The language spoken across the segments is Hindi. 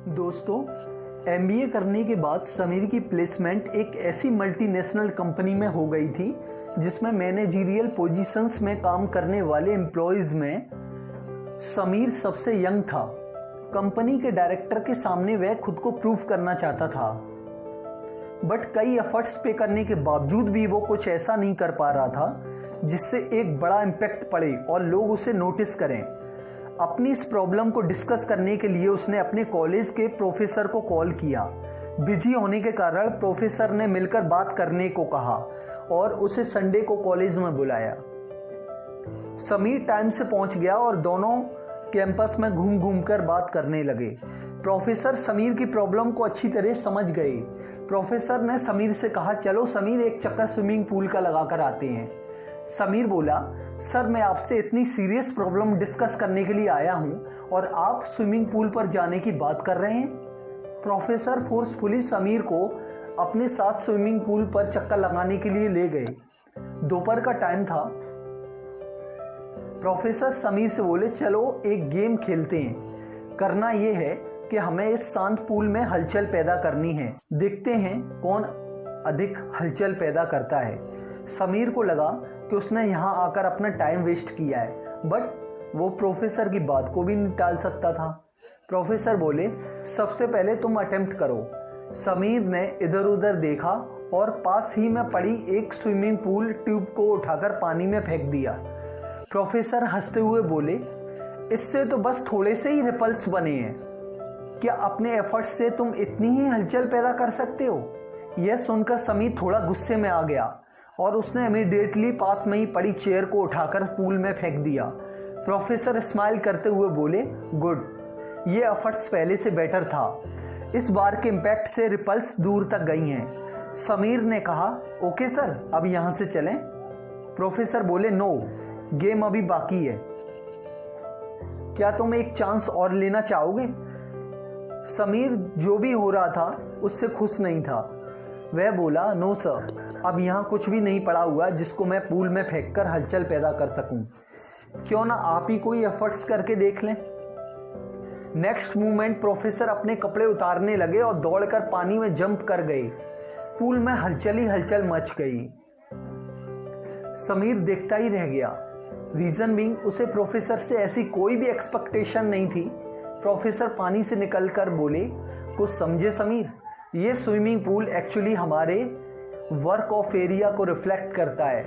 दोस्तों, एमबीए करने के बाद समीर की प्लेसमेंट एक ऐसी मल्टीनेशनल कंपनी में हो गई थी जिसमें मैनेजरियल पोजीशंस में काम करने वाले एम्प्लॉयज में समीर सबसे यंग था। कंपनी के डायरेक्टर के सामने वह खुद को प्रूव करना चाहता था, बट कई एफर्ट्स पे करने के बावजूद भी वो कुछ ऐसा नहीं कर पा रहा था जिससे एक बड़ा इम्पैक्ट पड़े और लोग उसे नोटिस करें। अपनी इस प्रॉब्लम को डिस्कस करने के लिए उसने अपने कॉलेज के प्रोफेसर को कॉल किया। बिजी होने के कारण प्रोफेसर ने मिलकर बात करने को कहा और उसे संडे को कॉलेज में बुलाया। समीर टाइम से पहुंच गया और दोनों कैंपस में घूम घूम कर बात करने लगे। प्रोफेसर समीर की प्रॉब्लम को अच्छी तरह समझ गए। प्रोफेसर ने समीर से कहा, चलो समीर एक चक्कर स्विमिंग पूल का लगा कर आते हैं। समीर बोला, सर मैं आपसे इतनी सीरियस प्रॉब्लम डिस्कस करने के लिए आया हूं और आप स्विमिंग पूल पर जाने की बात कर रहे हैं। प्रोफेसर फोर्सफुली समीर को अपने साथ स्विमिंग पूल पर चक्कर लगाने के लिए ले गए। दोपहर का टाइम था। प्रोफेसर समीर से बोले, चलो एक गेम खेलते हैं। करना यह है कि हमें इस शांत पूल में हलचल पैदा करनी है। देखते हैं कौन अधिक हलचल पैदा करता है। समीर को लगा कि उसने यहाँ आकर अपना टाइम वेस्ट किया है, बट वो प्रोफेसर की बात को भी नहीं टाल सकता था। प्रोफेसर बोले, सबसे पहले तुम अटेम्प्ट करो। समीर ने इधर उधर देखा और पास ही में पड़ी एक स्विमिंग पूल ट्यूब को उठाकर पानी में फेंक दिया। प्रोफेसर हंसते हुए बोले, इससे तो बस थोड़े से ही रिपल्स बने हैं, क्या अपने एफर्ट्स से तुम इतनी ही हलचल पैदा कर सकते हो? यह सुनकर समीर थोड़ा गुस्से में आ गया और उसने इमीडिएटली पास में ही पड़ी चेयर को उठाकर पूल में फेंक दिया। प्रोफेसर स्माइल करते हुए बोले, गुड, ये एफर्ट्स पहले से बेटर था। इस बार के इम्पैक्ट से रिपल्स दूर तक गई हैं। समीर ने कहा, ओके सर, अब यहां से चलें। प्रोफेसर बोले, नो, गेम अभी बाकी है। क्या तुम एक चांस और लेना चाहोगे? समीर जो भी हो रहा था उससे खुश नहीं था। वह बोला, नो सर, अब यहाँ कुछ भी नहीं पड़ा हुआ जिसको मैं पूल में फेंककर हलचल पैदा कर सकूं। क्यों ना आप ही कोई एफर्ट्स करके देख लें। नेक्स्ट मोमेंट प्रोफेसर अपने कपड़े उतारने लगे और दौड़कर पानी में जंप कर गए। पूल में हलचल ही हलचल मच गई। समीर देखता ही रह गया। रीजन बीइंग, उसे प्रोफेसर से ऐसी कोई भी एक्सपेक्टेशन नहीं थी। प्रोफेसर पानी से निकलकर बोले, कुछ समझे समीर, ये स्विमिंग पूल एक्चुअली हमारे वर्क ऑफ एरिया को रिफ्लेक्ट करता है।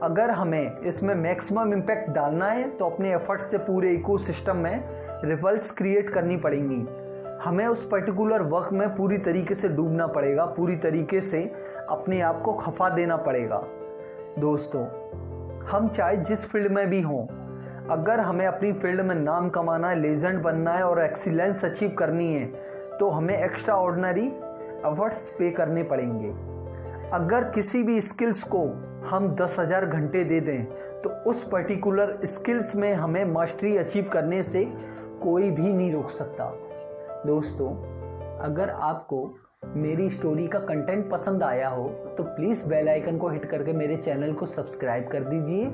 अगर हमें इसमें मैक्सिमम इम्पैक्ट डालना है तो अपने एफर्ट से पूरे इकोसिस्टम में रिपल्स क्रिएट करनी पड़ेंगी। हमें उस पर्टिकुलर वर्क में पूरी तरीके से डूबना पड़ेगा, पूरी तरीके से अपने आप को खफा देना पड़ेगा। दोस्तों, हम चाहे जिस फील्ड में भी हों, अगर हमें अपनी फील्ड में नाम कमाना है, लेजेंड बनना है और एक्सीलेंस अचीव करनी है तो हमें एक्स्ट्रा ऑर्डिनरी एफर्ट्स पे करने पड़ेंगे। अगर किसी भी स्किल्स को हम 10,000 घंटे दे दें तो उस पर्टिकुलर स्किल्स में हमें मास्टरी अचीव करने से कोई भी नहीं रोक सकता। दोस्तों, अगर आपको मेरी स्टोरी का कंटेंट पसंद आया हो तो प्लीज़ बेल आइकन को हिट करके मेरे चैनल को सब्सक्राइब कर दीजिए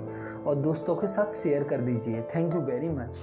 और दोस्तों के साथ शेयर कर दीजिए। Thank you very much.